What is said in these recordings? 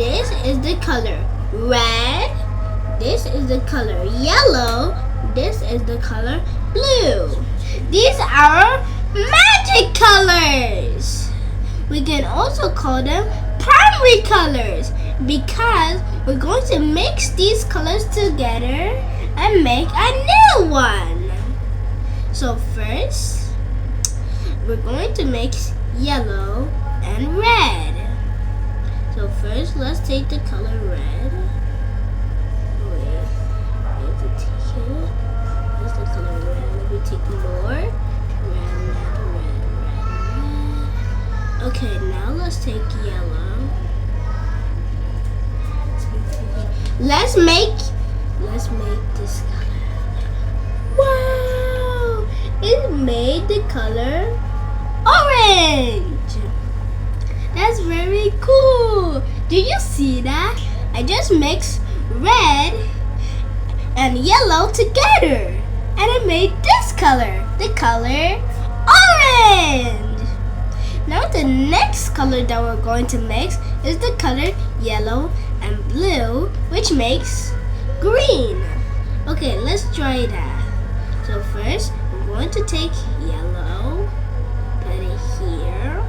This is the color red. This is the color yellow. This is the color blue. These are magic colors. We can also call them primary colors because we're going to mix these colors together and make a new one. So first, we're going to mix yellow and red. So first, let's take the color red. Wait, I have to take it. That's the color red. Let me take more. Red. Okay, now let's take yellow. Let's make this color. Wow! It made the color orange. That's very cool. Did you see that? I just mixed red and yellow together and it made this color, the color orange. Now the next color that we're going to mix is the color yellow and blue, which makes green. Okay, let's try that. So first, we're going to take yellow, put it here,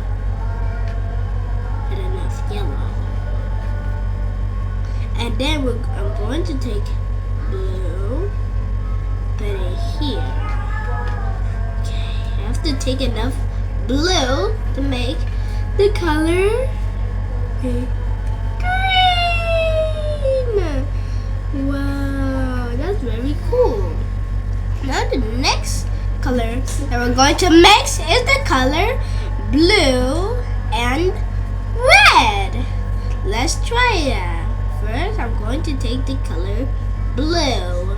put enough yellow. And then I'm going to take blue, put it here. Okay, I have to take enough blue to make the color green. Wow, that's very cool. Now the next color that we're going to mix is the color blue and red. Let's try that. First, I'm going to take the color blue,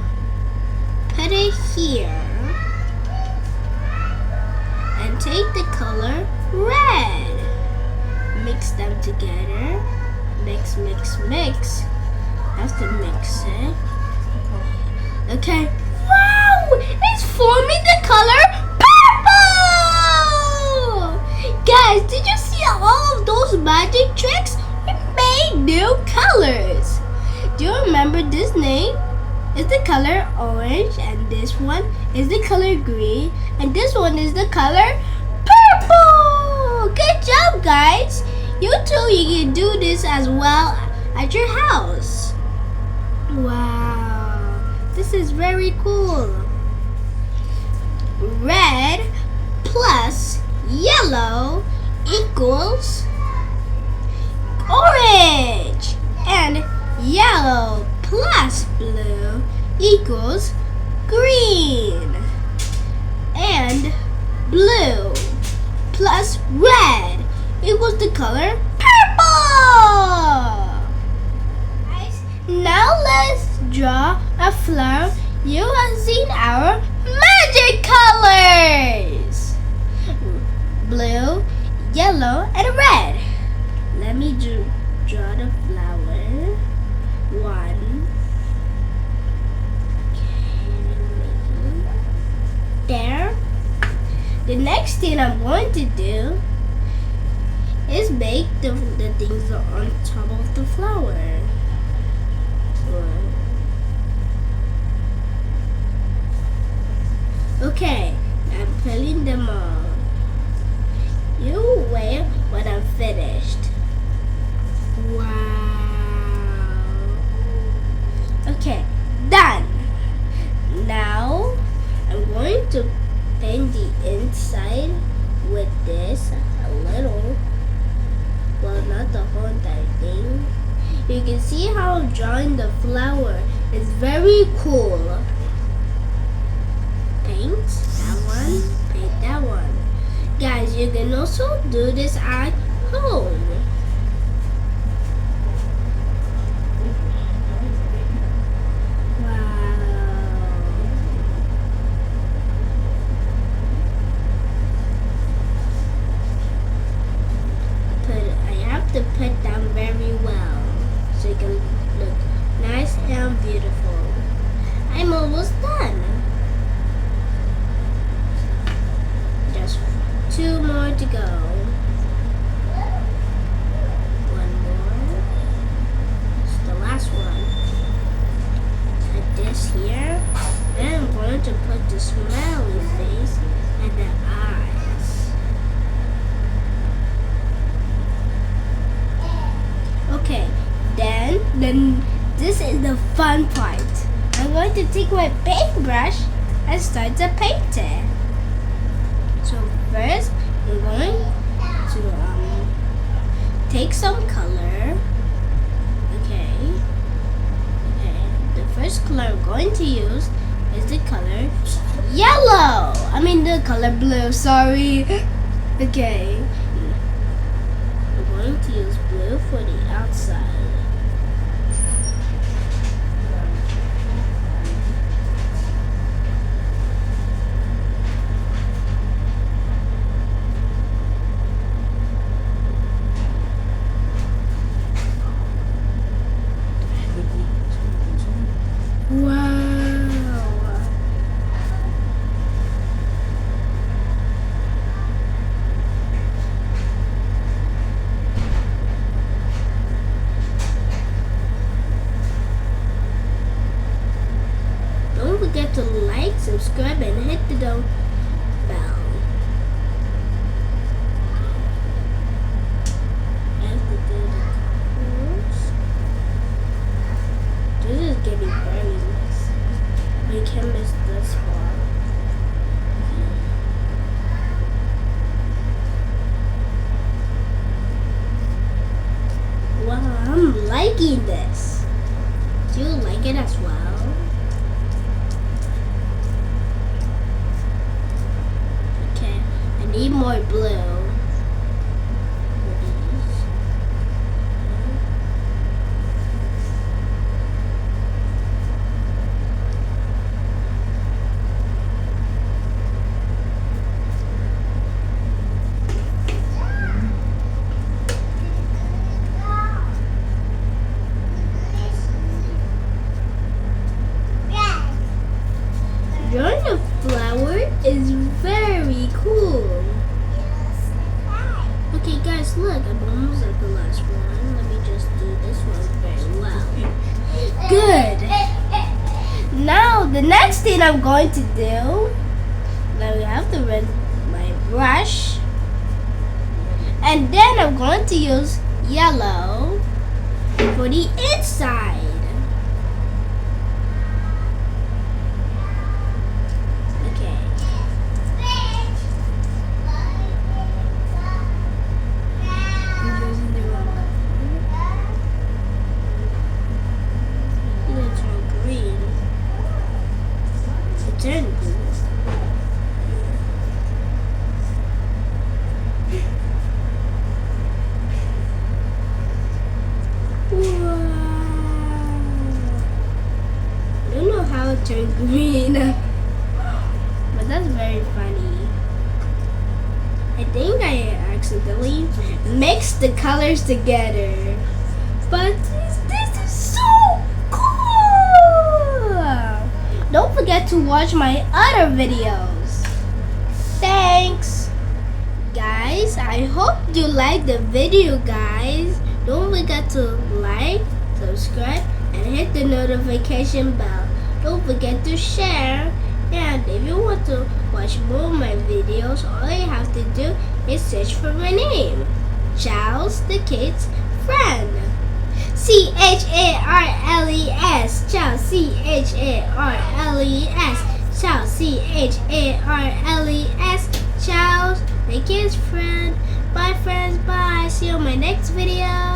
put it here, and take the color red. Mix them together. Mix, mix, mix. That's the mixer. Okay. Wow! It's forming the color purple! Guys, did you see all of those magic tricks? It made new colors. Do you remember this name? Is the color orange, and this one is the color green, and this one is the color purple! Good job, guys! You too, you can do this as well at your house. Wow, this is very cool. Red plus yellow equals orange, and yellow plus blue equals green, and blue plus red equals the color purple. Now let's draw a flower using our magic colors. Blue, yellow, and red. Let me draw the flower. One. Okay, there. The next thing I'm going to do is make the things on top of the flower. Okay, I'm filling them all. You wait when I'm finished. Wow. Okay, done. Now I'm going to paint the inside with this a little. Well, not the whole entire thing. You can see how I'm drawing the flower. It's very cool. Paint that one, paint that one. Guys, you can also do this at home. To put them very well so it can look nice and beautiful. I'm almost done. Just 2 more to go. Then this is the fun part. I'm going to take my paintbrush and start to paint it. So first, I'm going to take some color. Okay. The first color I'm going to use is the color yellow. I mean the color blue. Sorry. Okay. I'm going to use blue for the outside. Don't forget to like, subscribe, and hit the bell. This is getting very nice. We can miss this part. Wow, I'm liking this. Do you like it as well? Need more blue. Drawing a flower is very cool. Okay guys, look, I'm almost at the last one. Let me just do this one very well. Good. Now, the next thing I'm going to do, now we have to rinse my brush. And then I'm going to use yellow for the inside. Turn green, but that's very funny. I think I accidentally mixed the colors together, but this is so cool. Don't forget to watch my other videos. Thanks guys, I hope you liked the video guys. Don't forget to like, subscribe, and hit the notification bell. Don't forget to share, and if you want to watch more of my videos, all you have to do is search for my name, Charles the Kids Friend. C-H-A-R-L-E-S, Charles, C-H-A-R-L-E-S, Charles, C-H-A-R-L-E-S, Charles the Kids Friend. Bye friends, bye. See you in my next video.